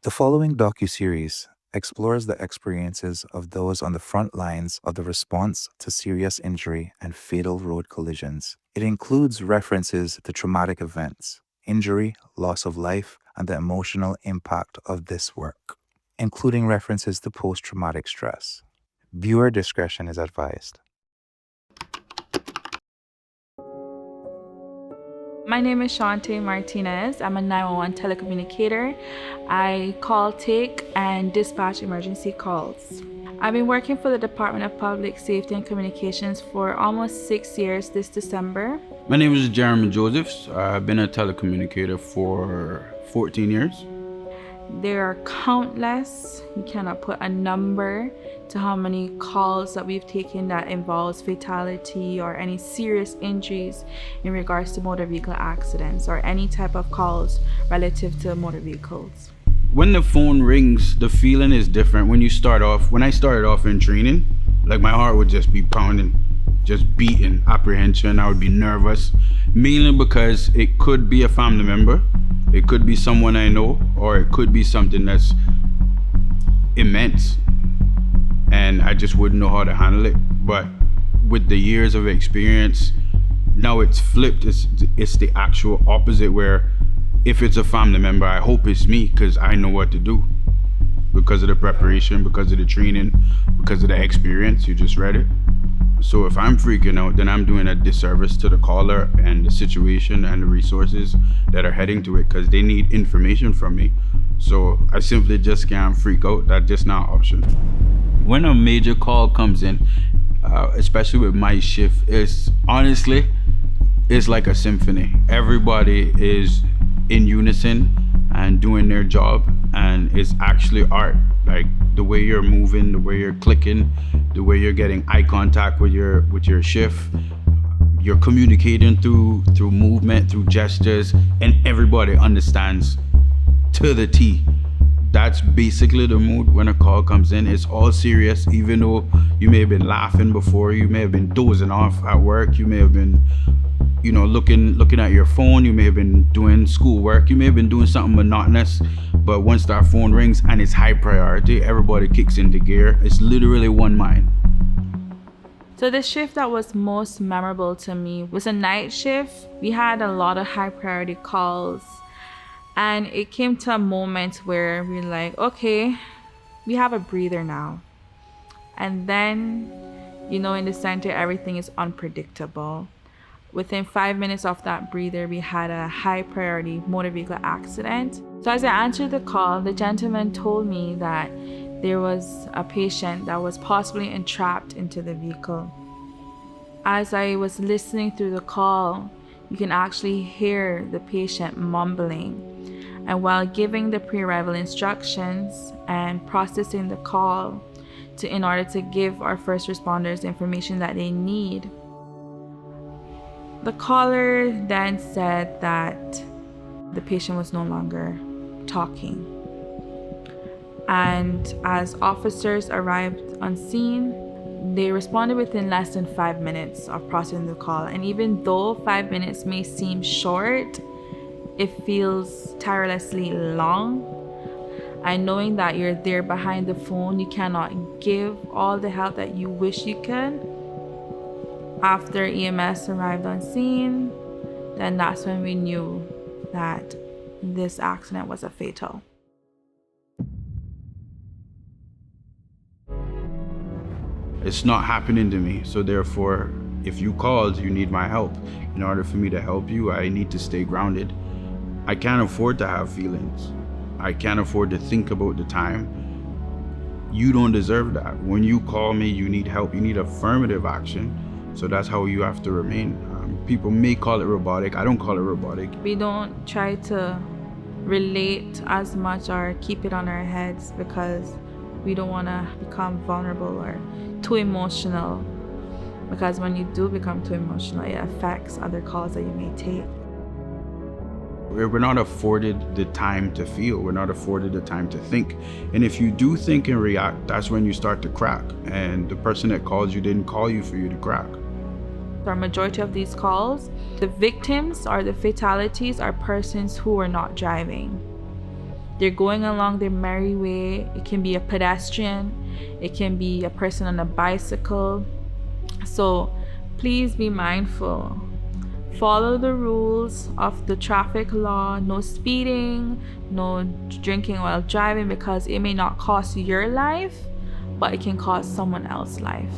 The following docuseries explores the experiences of those on the front lines of the response to serious injury and fatal road collisions. It includes references to traumatic events, injury, loss of life, and the emotional impact of this work, including references to post-traumatic stress. Viewer discretion is advised. My name is Chauntae Martinez. I'm a 911 telecommunicator. I call, take, and dispatch emergency calls. I've been working for the Department of Public Safety and Communications for almost 6 years this December. My name is Jeremy Josephs. I've been a telecommunicator for 14 years. There are countless, you cannot put a number to how many calls that we've taken that involves fatality or any serious injuries in regards to motor vehicle accidents or any type of calls relative to motor vehicles. When the phone rings, the feeling is different. When I started off in training, like my heart would just be pounding, just beating, apprehension. I would be nervous, mainly because it could be a family member, it could be someone I know, or it could be something that's immense and I just wouldn't know how to handle it. But with the years of experience, now it's flipped. It's the actual opposite, where if it's a family member, I hope it's me because I know what to do because of the preparation, because of the training, because of the experience. You just read it. So if I'm freaking out, then I'm doing a disservice to the caller and the situation and the resources that are heading to it, because they need information from me. So I simply just can't freak out. That's just not an option. When a major call comes in, especially with my shift, it's like a symphony. Everybody is in unison and doing their job, and it's actually art. Like the way you're moving, the way you're clicking, the way you're getting eye contact with your shift, you're communicating through movement, through gestures, and everybody understands to the T. That's basically the mood when a call comes in. It's all serious, even though you may have been laughing before, you may have been dozing off at work, you may have been looking at your phone, you may have been doing schoolwork, you may have been doing something monotonous, but once that phone rings and it's high priority, everybody kicks into gear. It's literally one mind. So the shift that was most memorable to me was a night shift. We had a lot of high priority calls, and it came to a moment where we're like, okay, we have a breather now. And then, in the center, everything is unpredictable. Within 5 minutes of that breather, we had a high priority motor vehicle accident. So as I answered the call, the gentleman told me that there was a patient that was possibly entrapped into the vehicle. As I was listening through the call, you can actually hear the patient mumbling. And while giving the pre-arrival instructions and processing the call in order to give our first responders the information that they need, the caller then said that the patient was no longer talking. And as officers arrived on scene, they responded within less than 5 minutes of processing the call. And even though 5 minutes may seem short, it feels tirelessly long. And knowing that you're there behind the phone, you cannot give all the help that you wish you could. After EMS arrived on scene, then that's when we knew that this accident was a fatal. It's not happening to me, so therefore, if you called, you need my help. In order for me to help you, I need to stay grounded. I can't afford to have feelings. I can't afford to think about the time. You don't deserve that. When you call me, you need help. You need affirmative action. So that's how you have to remain. People may call it robotic. I don't call it robotic. We don't try to relate as much or keep it on our heads because we don't want to become vulnerable or too emotional. Because when you do become too emotional, it affects other calls that you may take. We're not afforded the time to feel. We're not afforded the time to think. And if you do think and react, that's when you start to crack. And the person that called you didn't call you for you to crack. For a majority of these calls, the victims or the fatalities are persons who were not driving. They're going along their merry way. It can be a pedestrian, it can be a person on a bicycle. So please be mindful. Follow the rules of the traffic law. No speeding, no drinking while driving, because it may not cost your life, but it can cost someone else's life.